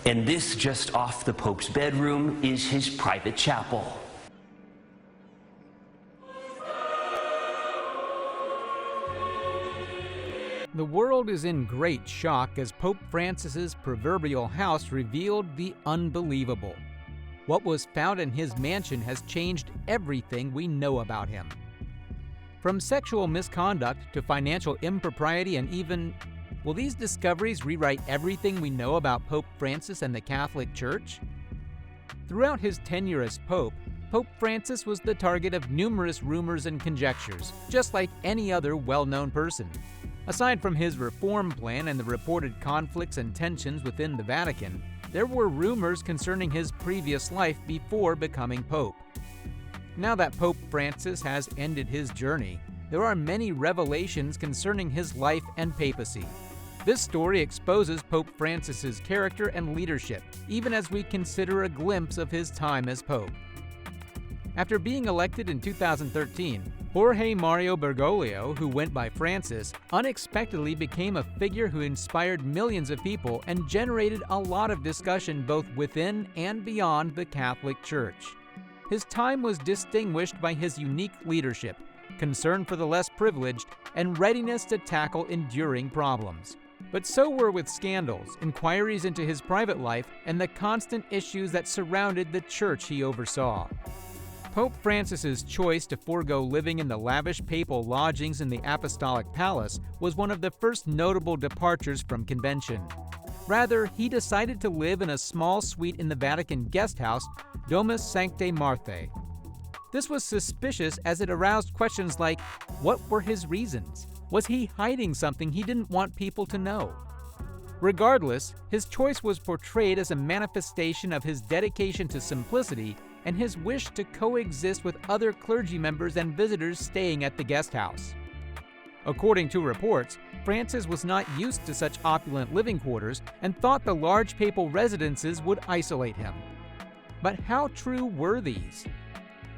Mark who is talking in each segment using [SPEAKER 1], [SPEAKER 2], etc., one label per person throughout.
[SPEAKER 1] And this, just off the Pope's bedroom, is his private chapel.
[SPEAKER 2] The world is in great shock as Pope Francis's proverbial house revealed the unbelievable. What was found in his mansion has changed everything we know about him. From sexual misconduct to financial impropriety and even, will these discoveries rewrite everything we know about Pope Francis and the Catholic Church? Throughout his tenure as Pope, Pope Francis was the target of numerous rumors and conjectures, just like any other well-known person. Aside from his reform plan and the reported conflicts and tensions within the Vatican, there were rumors concerning his previous life before becoming Pope. Now that Pope Francis has ended his journey, there are many revelations concerning his life and papacy. This story exposes Pope Francis's character and leadership, even as we consider a glimpse of his time as Pope. After being elected in 2013, Jorge Mario Bergoglio, who went by Francis, unexpectedly became a figure who inspired millions of people and generated a lot of discussion both within and beyond the Catholic Church. His time was distinguished by his unique leadership, concern for the less privileged, and readiness to tackle enduring problems. But so were with scandals, inquiries into his private life, and the constant issues that surrounded the church he oversaw. Pope Francis's choice to forego living in the lavish papal lodgings in the Apostolic Palace was one of the first notable departures from convention. Rather, he decided to live in a small suite in the Vatican guest house, Domus Sanctae Marthae. This was suspicious as it aroused questions like, what were his reasons? Was he hiding something he didn't want people to know? Regardless, his choice was portrayed as a manifestation of his dedication to simplicity and his wish to coexist with other clergy members and visitors staying at the guest house. According to reports, Francis was not used to such opulent living quarters and thought the large papal residences would isolate him. But how true were these?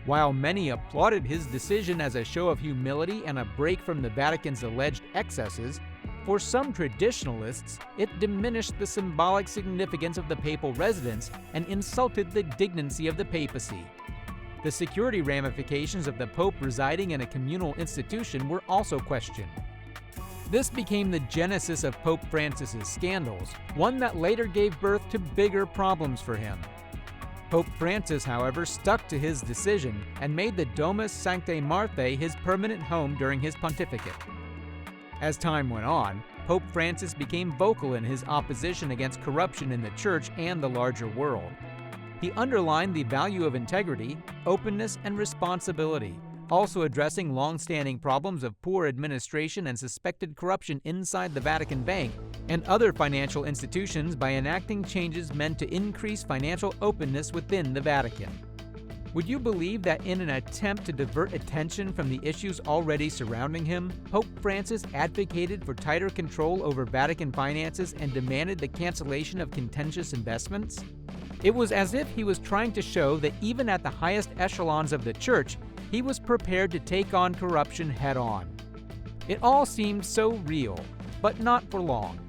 [SPEAKER 2] While many applauded his decision as a show of humility and a break from the Vatican's alleged excesses, for some traditionalists, it diminished the symbolic significance of the papal residence and insulted the dignity of the papacy. The security ramifications of the Pope residing in a communal institution were also questioned. This became the genesis of Pope Francis's scandals, one that later gave birth to bigger problems for him. Pope Francis, however, stuck to his decision and made the Domus Sanctae Marthae his permanent home during his pontificate. As time went on, Pope Francis became vocal in his opposition against corruption in the Church and the larger world. He underlined the value of integrity, openness, and responsibility, also addressing long-standing problems of poor administration and suspected corruption inside the Vatican Bank and other financial institutions by enacting changes meant to increase financial openness within the Vatican. Would you believe that in an attempt to divert attention from the issues already surrounding him, Pope Francis advocated for tighter control over Vatican finances and demanded the cancellation of contentious investments? It was as if he was trying to show that even at the highest echelons of the Church, he was prepared to take on corruption head-on. It all seemed so real, but not for long.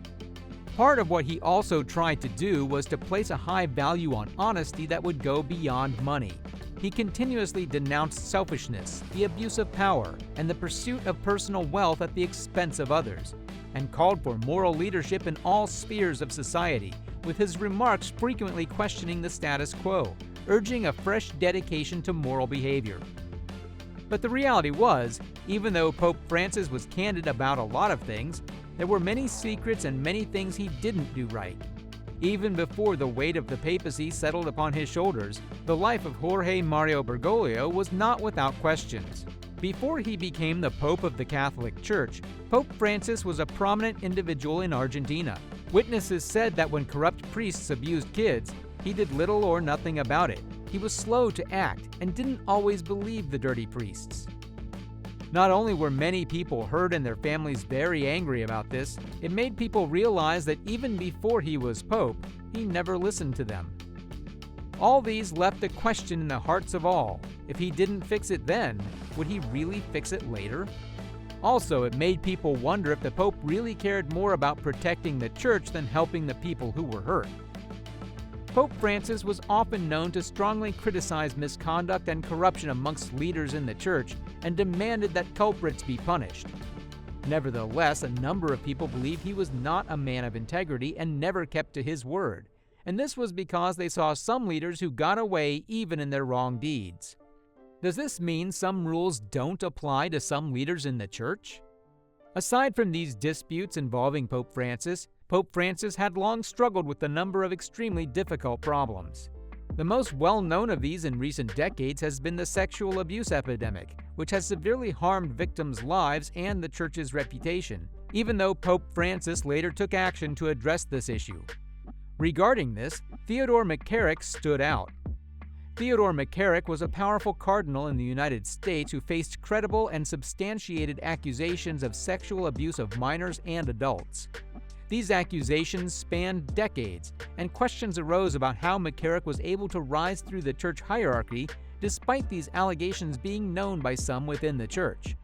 [SPEAKER 2] Part of what he also tried to do was to place a high value on honesty that would go beyond money. He continuously denounced selfishness, the abuse of power, and the pursuit of personal wealth at the expense of others, and called for moral leadership in all spheres of society, with his remarks frequently questioning the status quo, urging a fresh dedication to moral behavior. But the reality was, even though Pope Francis was candid about a lot of things, there were many secrets and many things he didn't do right. Even before the weight of the papacy settled upon his shoulders, the life of Jorge Mario Bergoglio was not without questions. Before he became the Pope of the Catholic Church, Pope Francis was a prominent individual in Argentina. Witnesses said that when corrupt priests abused kids, he did little or nothing about it. He was slow to act and didn't always believe the dirty priests. Not only were many people hurt and their families very angry about this, it made people realize that even before he was Pope, he never listened to them. All these left a question in the hearts of all. If he didn't fix it then, would he really fix it later? Also, it made people wonder if the Pope really cared more about protecting the Church than helping the people who were hurt. Pope Francis was often known to strongly criticize misconduct and corruption amongst leaders in the church and demanded that culprits be punished. Nevertheless, a number of people believe he was not a man of integrity and never kept to his word, and this was because they saw some leaders who got away even in their wrong deeds. Does this mean some rules don't apply to some leaders in the church? Aside from these disputes involving Pope Francis had long struggled with a number of extremely difficult problems. The most well-known of these in recent decades has been the sexual abuse epidemic, which has severely harmed victims' lives and the church's reputation, even though Pope Francis later took action to address this issue. Regarding this, Theodore McCarrick stood out. Theodore McCarrick was a powerful cardinal in the United States who faced credible and substantiated accusations of sexual abuse of minors and adults. These accusations spanned decades, and questions arose about how McCarrick was able to rise through the church hierarchy despite these allegations being known by some within the church.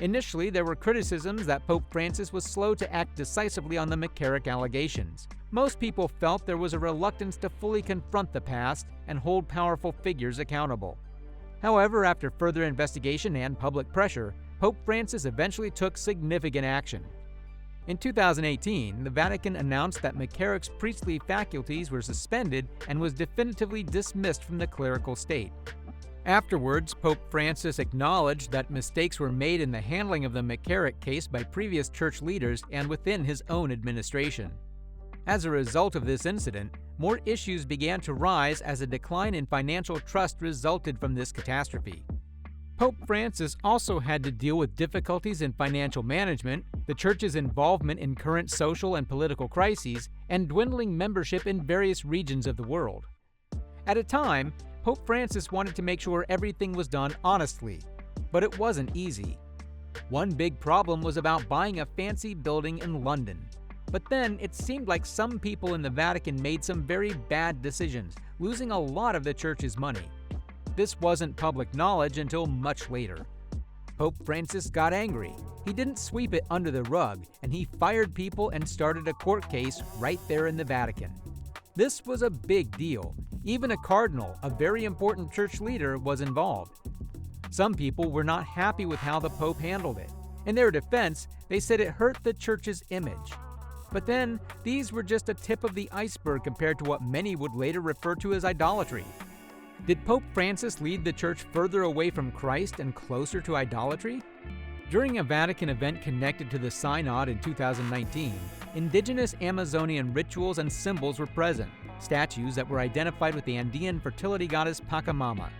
[SPEAKER 2] Initially, there were criticisms that Pope Francis was slow to act decisively on the McCarrick allegations. Most people felt there was a reluctance to fully confront the past and hold powerful figures accountable. However, after further investigation and public pressure, Pope Francis eventually took significant action. In 2018, the Vatican announced that McCarrick's priestly faculties were suspended and was definitively dismissed from the clerical state. Afterwards, Pope Francis acknowledged that mistakes were made in the handling of the McCarrick case by previous church leaders and within his own administration. As a result of this incident, more issues began to rise as a decline in financial trust resulted from this catastrophe. Pope Francis also had to deal with difficulties in financial management, the church's involvement in current social and political crises, and dwindling membership in various regions of the world. At a time, Pope Francis wanted to make sure everything was done honestly, but it wasn't easy. One big problem was about buying a fancy building in London. But then it seemed like some people in the Vatican made some very bad decisions, losing a lot of the church's money. This wasn't public knowledge until much later. Pope Francis got angry. He didn't sweep it under the rug, and he fired people and started a court case right there in the Vatican. This was a big deal. Even a cardinal, a very important church leader, was involved. Some people were not happy with how the Pope handled it. In their defense, they said it hurt the church's image. But then, these were just a tip of the iceberg compared to what many would later refer to as idolatry. Did Pope Francis lead the church further away from Christ and closer to idolatry? During a Vatican event connected to the Synod in 2019, indigenous Amazonian rituals and symbols were present, statues that were identified with the Andean fertility goddess Pachamama.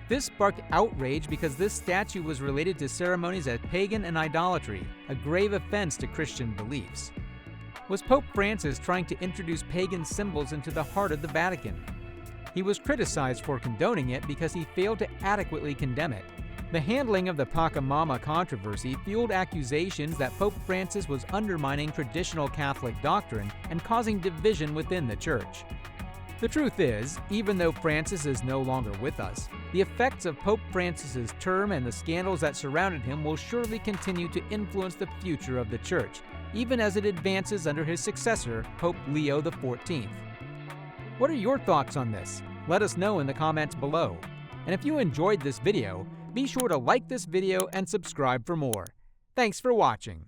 [SPEAKER 2] This sparked outrage because this statue was related to ceremonies as pagan and idolatry, a grave offense to Christian beliefs. Was Pope Francis trying to introduce pagan symbols into the heart of the Vatican? He was criticized for condoning it because he failed to adequately condemn it. The handling of the Pachamama controversy fueled accusations that Pope Francis was undermining traditional Catholic doctrine and causing division within the church. The truth is, even though Francis is no longer with us, the effects of Pope Francis's term and the scandals that surrounded him will surely continue to influence the future of the church, even as it advances under his successor, Pope Leo XIV. What are your thoughts on this? Let us know in the comments below. And if you enjoyed this video, be sure to like this video and subscribe for more. Thanks for watching.